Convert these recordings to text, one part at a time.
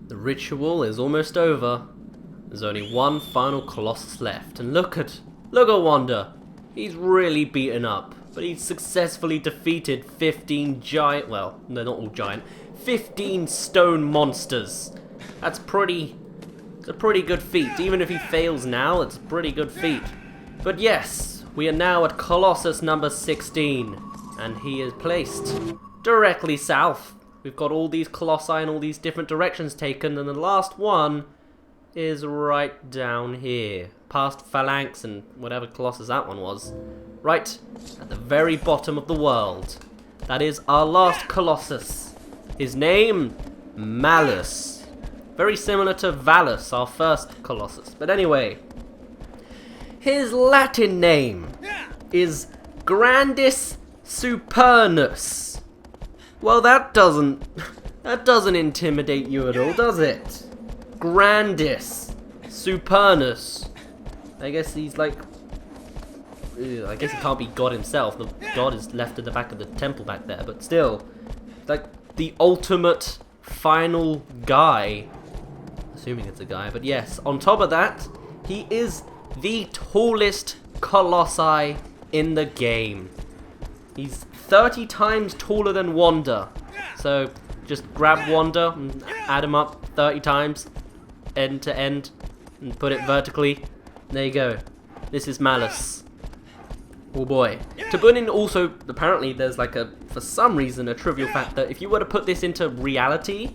The ritual is almost over. There's only one final Colossus left. And look at Wanda. He's really beaten up. But he's successfully defeated 15 giant... Well, they're not all giant. 15 stone monsters. That's pretty... It's a pretty good feat. Even if he fails now, it's a pretty good feat. But yes, we are now at Colossus number 16. And he is placed directly south. We've got all these colossi in all these different directions taken, and the last one is right down here, past Phalanx and whatever Colossus that one was. Right at the very bottom of the world. That is our last Colossus. His name, Malice. Very similar to Valus, our first Colossus. But anyway, his Latin name is Grandis Supernus. Well, that doesn't intimidate you at all, does it? Grandis Supernus. I guess he's like... I guess he can't be God himself. The God is left at the back of the temple back there. But still, like the ultimate final guy. Assuming it's a guy. But yes, on top of that, he is the tallest colossi in the game. He's 30 times taller than Wanda. So just grab Wanda and add him up 30 times, end to end, and put it vertically. There you go. This is Malice. Oh boy. To put in also, apparently there's like for some reason, a trivial fact that if you were to put this into reality,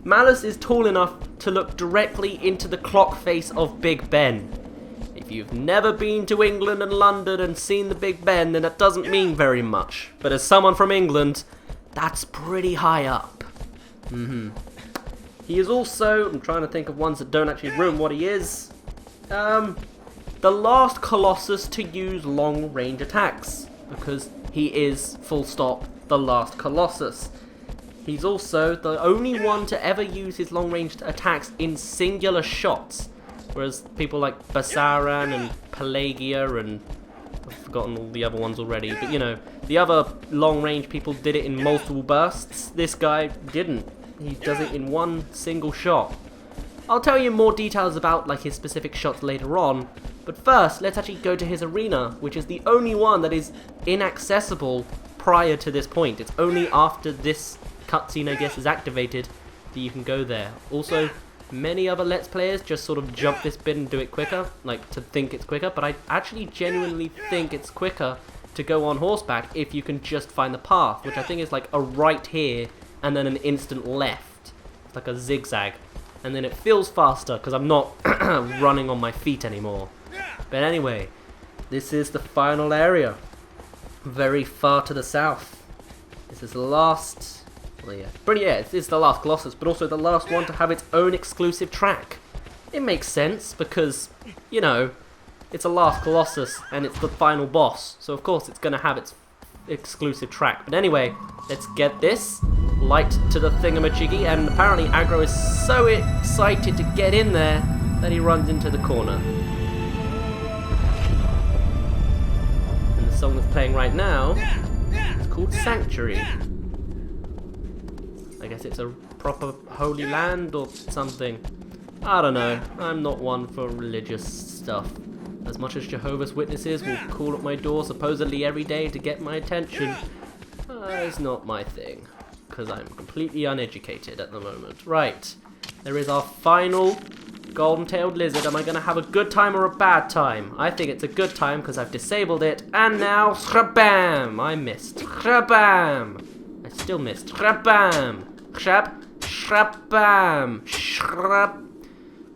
Malice is tall enough to look directly into the clock face of Big Ben. If you've never been to England and London and seen the Big Ben, then that doesn't mean very much. But as someone from England, that's pretty high up. He is also, I'm trying to think of ones that don't actually ruin what he is, the last Colossus to use long-range attacks, because he is, full stop, the last Colossus. He's also the only one to ever use his long-range attacks in singular shots. Whereas people like Basaran and Pelagia and... I've forgotten all the other ones already. But you know, the other long-range people did it in multiple bursts. This guy didn't. He does it in one single shot. I'll tell you more details about like his specific shots later on. But first, let's actually go to his arena, which is the only one that is inaccessible prior to this point. It's only after this cutscene, I guess, is activated that you can go there. Also, many other Let's Players just sort of jump this bit and do it quicker, like to think it's quicker, but I actually genuinely think it's quicker to go on horseback if you can just find the path, which I think is like a right here and then an instant left. It's like a zigzag. And then it feels faster because I'm not running on my feet anymore. But anyway, this is the final area. Very far to the south. This is the last... Well, yeah. But yeah, it's the last Colossus, but also the last one to have its own exclusive track. It makes sense because, you know, it's a last Colossus and it's the final boss, so of course it's going to have its exclusive track. But anyway, let's get this light to the thingamajiggy, and apparently Aggro is so excited to get in there that he runs into the corner. And the song that's playing right now is called Sanctuary. I guess it's a proper holy land or something. I don't know. I'm not one for religious stuff. As much as Jehovah's Witnesses will call at my door supposedly every day to get my attention, it's not my thing. Because I'm completely uneducated at the moment. Right. There is our final golden-tailed lizard. Am I going to have a good time or a bad time? I think it's a good time because I've disabled it. And now, shrabam! I missed. Shrabam! I still missed. Shrabam! Shrab, shrabam, shrab.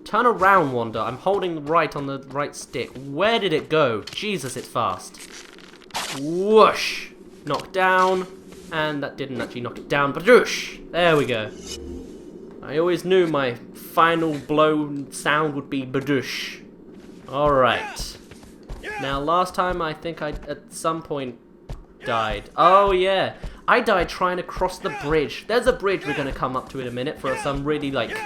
Turn around, Wanda. I'm holding right on the right stick. Where did it go? Jesus, it's fast. Whoosh. Knock down. And that didn't actually knock it down. Badoosh. There we go. I always knew my final blow sound would be badoosh. Alright. Now, last time I think I, at some point, died. Oh, yeah. I died trying to cross the bridge. There's a bridge we're going to come up to in a minute for some really, like,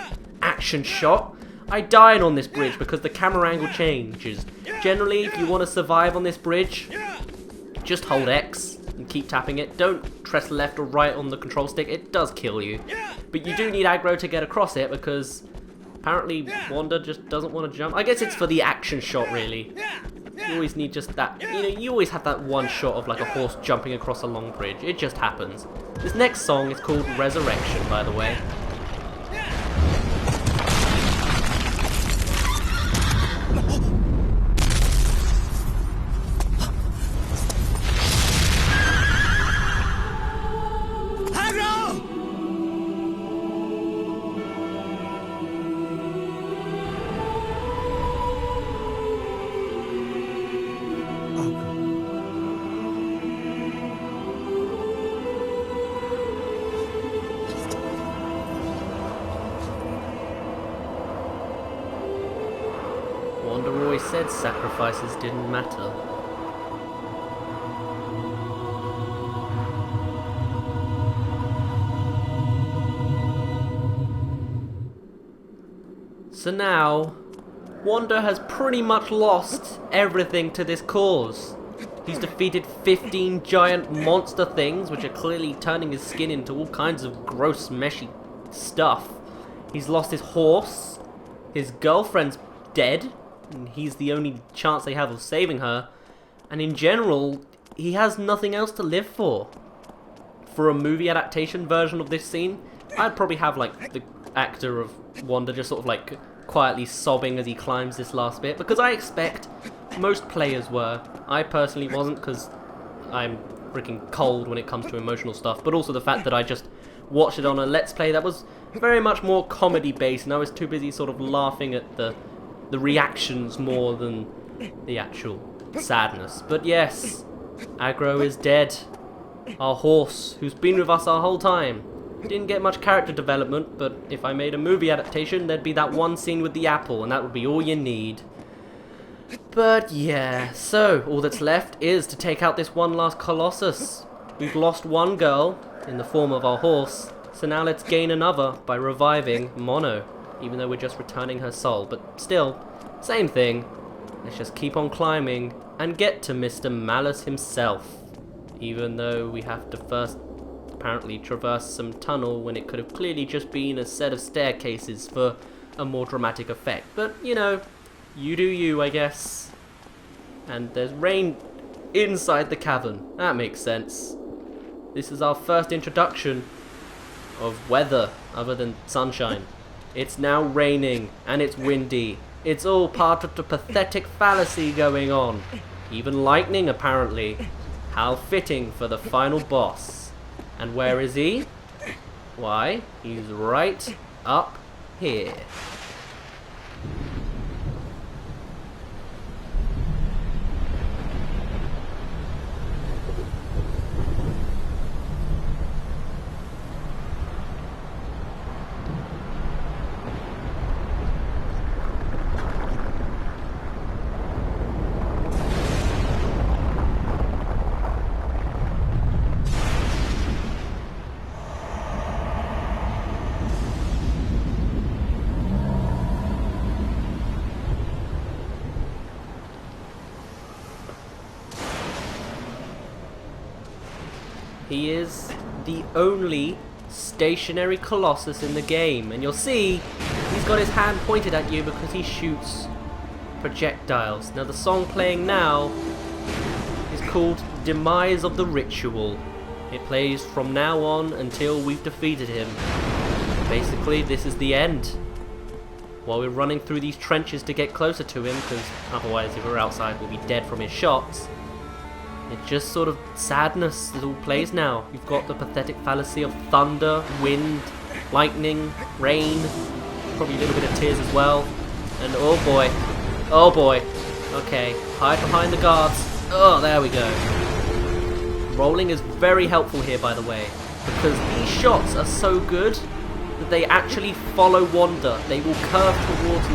action shot. I died on this bridge because the camera angle changes. Generally, if you want to survive on this bridge, just hold X. and keep tapping it. Don't press left or right on the control stick, it does kill you. But you do need aggro to get across it because apparently Wanda just doesn't want to jump. I guess it's for the action shot really. You always need just that, you know, you always have that one shot of like a horse jumping across a long bridge. It just happens. This next song is called Resurrection, by the way. Wanda always said sacrifices didn't matter. So now, Wanda has pretty much lost everything to this cause. He's defeated 15 giant monster things, which are clearly turning his skin into all kinds of gross, meshy stuff. He's lost his horse, his girlfriend's dead, and he's the only chance they have of saving her, and in general, he has nothing else to live for. For a movie adaptation version of this scene, I'd probably have like the actor of Wanda just sort of like quietly sobbing as he climbs this last bit, because I expect most players were. I personally wasn't, because I'm freaking cold when it comes to emotional stuff, but also the fact that I just watched it on a Let's Play that was very much more comedy based, and I was too busy sort of laughing at the reactions more than the actual sadness. But yes, Aggro is dead. Our horse, who's been with us our whole time. Didn't get much character development, but if I made a movie adaptation, there'd be that one scene with the apple, and that would be all you need. But yeah, so all that's left is to take out this one last Colossus. We've lost one girl in the form of our horse, so now let's gain another by reviving Mono, even though we're just returning her soul. But still, same thing. Let's just keep on climbing and get to Mr. Malice himself, even though we have to first apparently traverse some tunnel when it could have clearly just been a set of staircases for a more dramatic effect. But, you know, you do you, I guess. And there's rain inside the cavern. That makes sense. This is our first introduction of weather other than sunshine. It's now raining and it's windy. It's all part of the pathetic fallacy going on. Even lightning, apparently. How fitting for the final boss. And where is he? Why, he's right up here. He is the only stationary Colossus in the game, and you'll see he's got his hand pointed at you because he shoots projectiles. Now the song playing now is called Demise of the Ritual. It plays from now on until we've defeated him. Basically, this is the end. While we're running through these trenches to get closer to him, because otherwise if we're outside we'll be dead from his shots. It's just sort of sadness that all plays now. You've got the pathetic fallacy of thunder, wind, lightning, rain, probably a little bit of tears as well. And oh boy, okay, hide behind the guards. Oh, there we go. Rolling is very helpful here, by the way, because these shots are so good that they actually follow Wanda. They will curve towards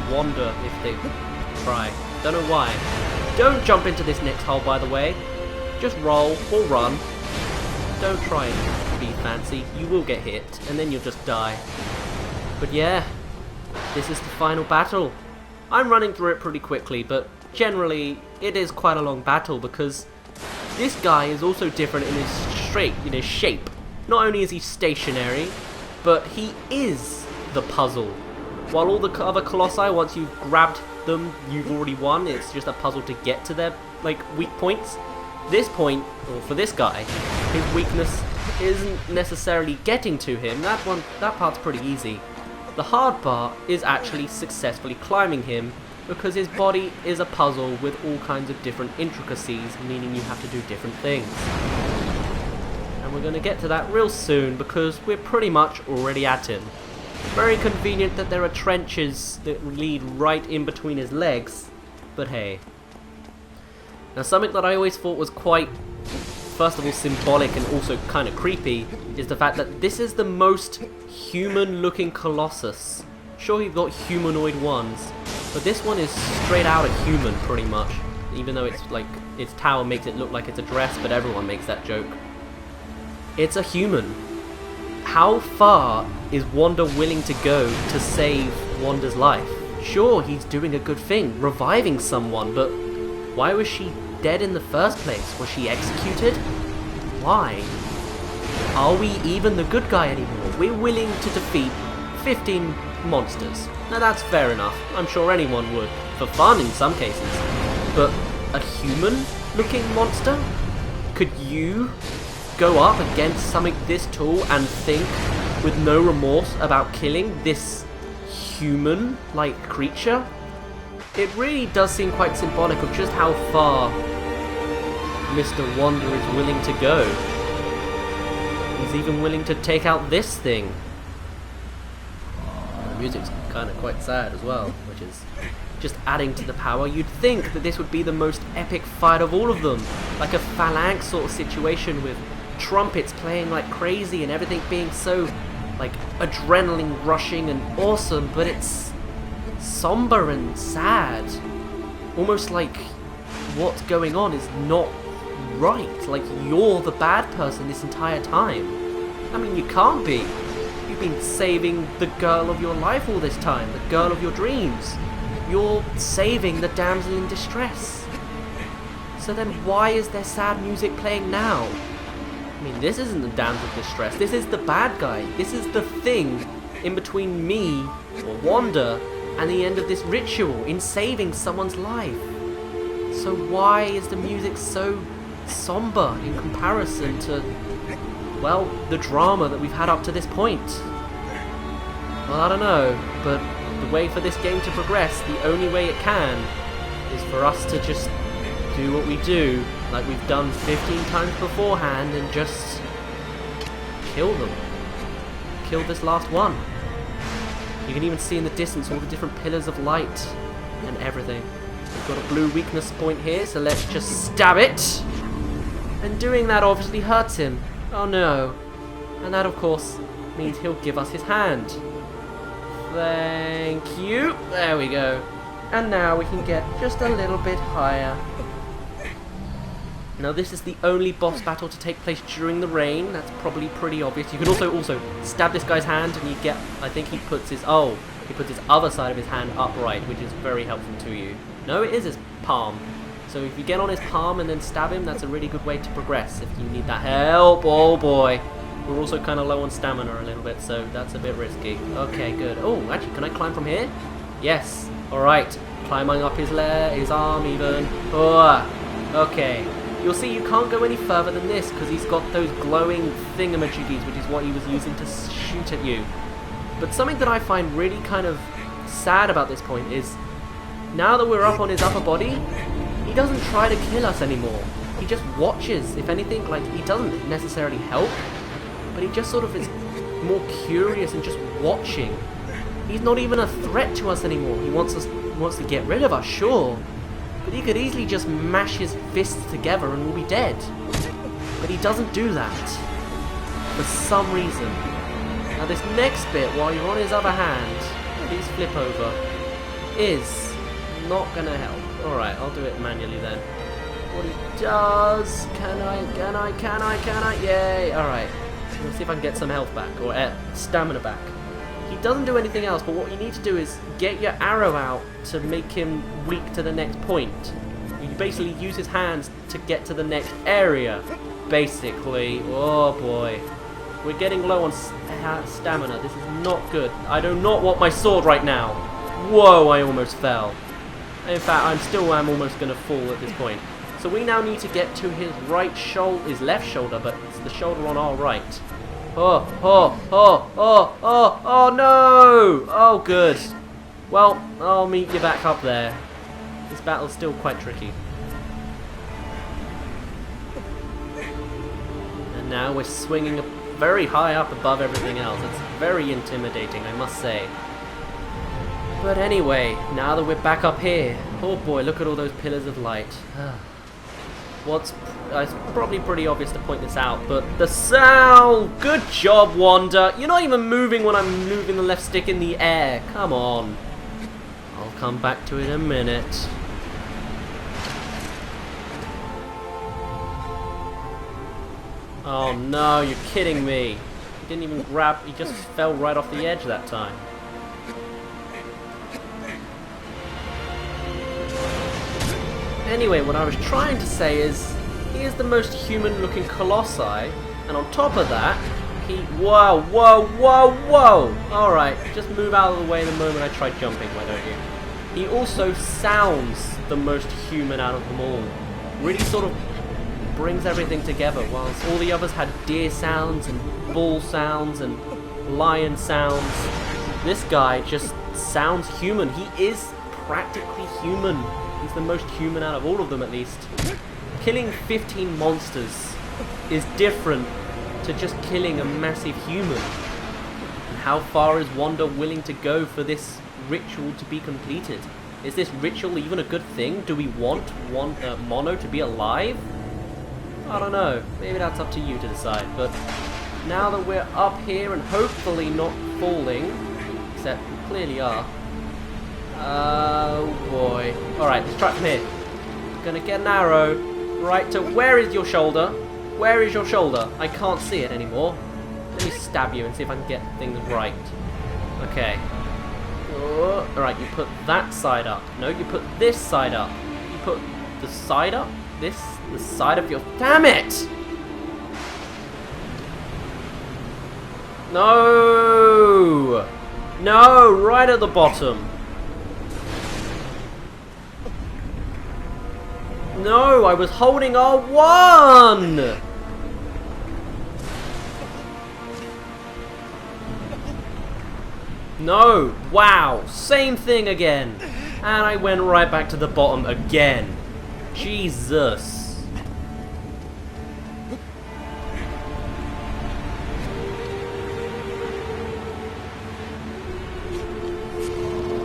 Wanda if they try. Don't know why. Don't jump into this next hole, by the way. Just roll or run. Don't try and be fancy. You will get hit, and then you'll just die. But yeah, this is the final battle. I'm running through it pretty quickly, but generally it is quite a long battle because This guy is also different in his shape. Not only is he stationary, but he is the puzzle. While all the other colossi, once you've grabbed them, you've already won. It's just a puzzle to get to their weak points. This point, or for this guy, his weakness isn't necessarily getting to him. That part's pretty easy. The hard part is actually successfully climbing him, because his body is a puzzle with all kinds of different intricacies, meaning you have to do different things. And we're going to get to that real soon, because we're pretty much already at him. Very convenient that there are trenches that lead right in between his legs, but hey. Now something that I always thought was quite, first of all, symbolic and also kind of creepy, is the fact that this is the most human-looking Colossus. Sure, you've got humanoid ones, but this one is straight out a human, pretty much. Even though it's its tower makes it look like it's a dress, but everyone makes that joke. It's a human. How far is Wanda willing to go to save Wanda's life? Sure, he's doing a good thing, reviving someone, but why was she dead in the first place? Was she executed? Why? Are we even the good guy anymore? We're willing to defeat 15 monsters. Now that's fair enough. I'm sure anyone would, for fun in some cases. But a human-looking monster? Could you go up against something this tall and think with no remorse about killing this human-like creature? It really does seem quite symbolic of just how far Mr. Wanda is willing to go. He's even willing to take out this thing. The music's kind of quite sad as well, which is just adding to the power. You'd think that this would be the most epic fight of all of them, like a phalanx sort of situation with trumpets playing like crazy and everything being so adrenaline rushing and awesome, but it's somber and sad. Almost like what's going on is not right. Like you're the bad person this entire time. I mean, you can't be. You've been saving the girl of your life all this time, the girl of your dreams. You're saving the damsel in distress. So then why is there sad music playing now? I mean, this isn't the damsel in distress, this is the bad guy. This is the thing in between me, or Wanda, and the end of this ritual in saving someone's life. So why is the music so somber in comparison to, well, the drama that we've had up to this point? Well, I don't know, but the way for this game to progress, the only way it can, is for us to just do what we do, like we've done 15 times beforehand, and just kill them. Kill this last one. You can even see in the distance all the different pillars of light and everything. We've got a blue weakness point here, so let's just stab it. And doing that obviously hurts him. Oh no. And that of course means he'll give us his hand. Thank you. There we go. And now we can get just a little bit higher. Now this is the only boss battle to take place during the rain. That's probably pretty obvious. You can also stab this guy's hand and you get, I think he puts his other side of his hand upright, which is very helpful to you. No, it is his palm. So if you get on his palm and then stab him, that's a really good way to progress if you need that help. Oh boy. We're also kind of low on stamina a little bit, so that's a bit risky. Okay, good. Oh, actually, can I climb from here? Yes. Alright. Climbing up his arm even. Oh, okay. You'll see you can't go any further than this because he's got those glowing thingamajiggies, which is what he was using to shoot at you. But something that I find really kind of sad about this point is, now that we're up on his upper body, he doesn't try to kill us anymore. He just watches. If anything, he doesn't necessarily help, but he just sort of is more curious and just watching. He's not even a threat to us anymore. He wants to get rid of us, sure. But he could easily just mash his fists together and we'll be dead. But he doesn't do that. For some reason. Now this next bit, while you're on his other hand, please flip over, is not gonna help. Alright, I'll do it manually then. What he does, can I, yay, alright. Let's see if I can get some health back, or stamina back. He doesn't do anything else, but what you need to do is get your arrow out to make him weak to the next point. He basically used his hands to get to the next area. Basically. Oh boy. We're getting low on stamina. This is not good. I do not want my sword right now. Whoa, I almost fell. In fact, I'm almost going to fall at this point. So we now need to get to his right shoulder, his left shoulder, but it's the shoulder on our right. Oh, oh, oh, oh, oh, oh no! Oh, good. Well, I'll meet you back up there. This battle's still quite tricky. And now we're swinging very high up above everything else. It's very intimidating, I must say. But anyway, now that we're back up here, oh boy, look at all those pillars of light. It's probably pretty obvious to point this out, but the sound! Good job, Wanda! You're not even moving when I'm moving the left stick in the air. Come on. I'll come back to it in a minute. Oh no, you're kidding me. He didn't even grab, he just fell right off the edge that time. Anyway, what I was trying to say is, he is the most human-looking colossi, and on top of that, whoa, whoa, whoa, whoa! Alright, just move out of the way the moment I try jumping, why don't you? He also sounds the most human out of them all. Really sort of brings everything together, whilst all the others had deer sounds, and bull sounds, and lion sounds. This guy just sounds human. He is practically human. He's the most human out of all of them, at least. Killing 15 monsters is different to just killing a massive human. And how far is Wanda willing to go for this ritual to be completed? Is this ritual even a good thing? Do we want Mono to be alive? I don't know. Maybe that's up to you to decide. But now that we're up here and hopefully not falling, except we clearly are. Oh boy. Alright, let's try from here. Gonna get an arrow right to... Where is your shoulder? Where is your shoulder? I can't see it anymore. Let me stab you and see if I can get things right. Okay. Oh, alright, you put that side up. No, you put this side up. You put the side up? The side of your... Damn it! No! No, right at the bottom. No, I was holding R1! No, wow, same thing again. And I went right back to the bottom again. Jesus.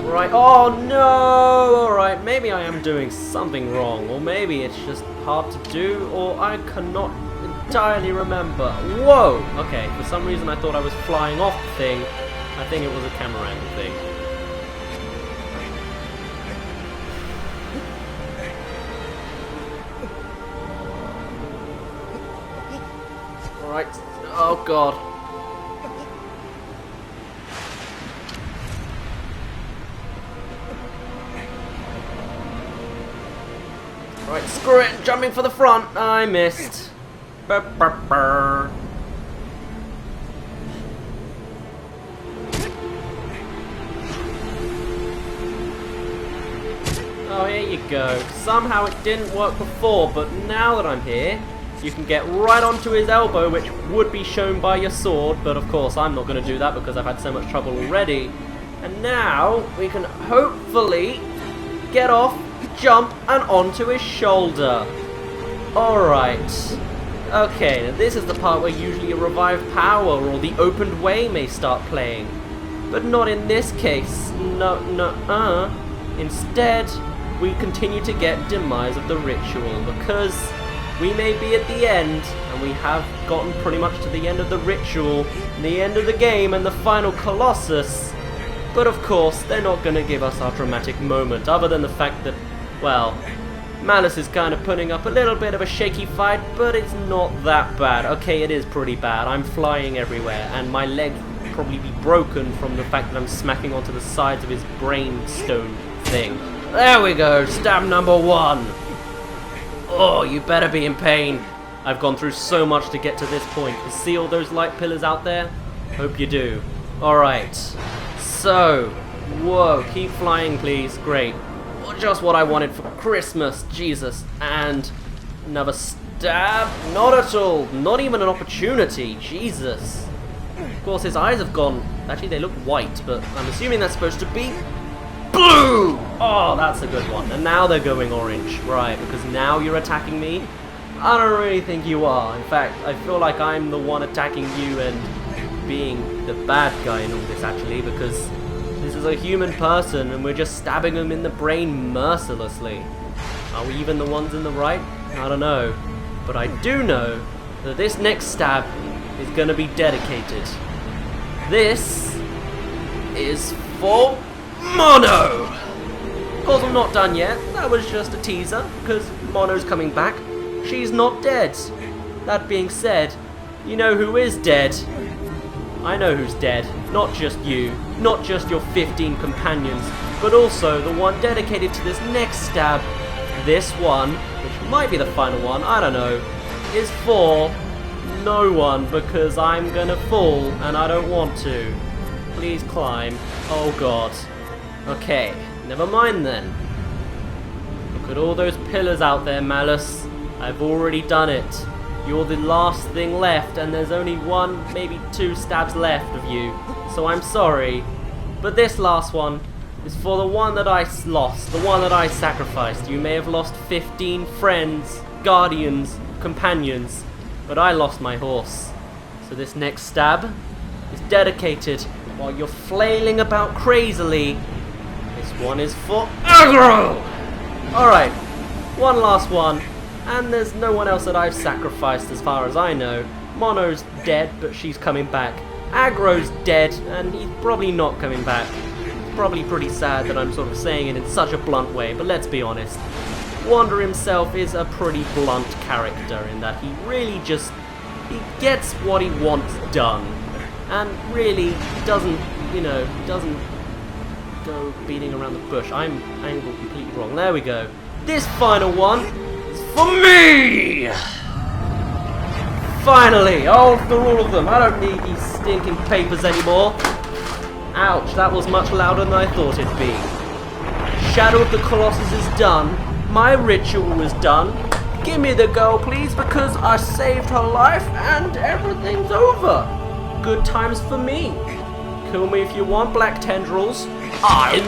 Right, oh no! Alright, maybe I am doing something wrong, or maybe it's just hard to do, or I cannot entirely remember. Whoa! Okay, for some reason I thought I was flying off the thing. I think it was a camera angle thing. Alright, oh god. Right, screw it, jumping for the front. I missed. Burr, burr, burr. Oh, here you go. Somehow it didn't work before, but now that I'm here, you can get right onto his elbow, which would be shown by your sword, but of course I'm not going to do that because I've had so much trouble already. And now we can hopefully get off, jump, and onto his shoulder. Alright. Okay, now this is the part where usually a revived power or the opened way may start playing. But not in this case. No. Instead, we continue to get demise of the ritual because we may be at the end, and we have gotten pretty much to the end of the ritual, the end of the game, and the final Colossus. But of course, they're not going to give us our dramatic moment, other than the fact that, well, Malice is kind of putting up a little bit of a shaky fight, but it's not that bad. Okay, it is pretty bad. I'm flying everywhere, and my legs will probably be broken from the fact that I'm smacking onto the sides of his brain stone thing. There we go, stab number 1. Oh, you better be in pain. I've gone through so much to get to this point. You see all those light pillars out there? Hope you do. Alright. So, whoa, keep flying please. Great. Just what I wanted for Christmas. Jesus. And another stab. Not at all. Not even an opportunity. Jesus. Of course, his eyes have gone... Actually, they look white, but I'm assuming that's supposed to be... blue! Oh, that's a good one. And now they're going orange. Right, because now you're attacking me? I don't really think you are. In fact, I feel like I'm the one attacking you and being the bad guy in all this, actually, because this is a human person and we're just stabbing them in the brain mercilessly. Are we even the ones in the right? I don't know. But I do know that this next stab is going to be dedicated. This is for Mono! Of course I'm not done yet. That was just a teaser, because Mono's coming back. She's not dead. That being said, you know who is dead? I know who's dead. Not just you, not just your 15 companions, but also the one dedicated to this next stab. This one, which might be the final one, I don't know, is for no one, because I'm gonna fall and I don't want to. Please climb. Oh god. Okay, never mind then. Look at all those pillars out there, Malice. I've already done it. You're the last thing left, and there's only one, maybe two stabs left of you. So I'm sorry. But this last one is for the one that I lost, the one that I sacrificed. You may have lost 15 friends, guardians, companions, but I lost my horse. So this next stab is dedicated while you're flailing about crazily. This one is for aggro! Alright, one last one. And there's no one else that I've sacrificed as far as I know. Mono's dead, but she's coming back. Aggro's dead, and he's probably not coming back. It's probably pretty sad that I'm sort of saying it in such a blunt way, but let's be honest. Wander himself is a pretty blunt character in that he really just... he gets what he wants done. And really doesn't, you know, doesn't go beating around the bush. I'm angled completely wrong. There we go. This final one is for me! Finally! Oh, for all of them. I don't need these stinking papers anymore. Ouch, that was much louder than I thought it'd be. Shadow of the Colossus is done. My ritual is done. Give me the girl, please, because I saved her life and everything's over. Good times for me. Kill me if you want, black tendrils. I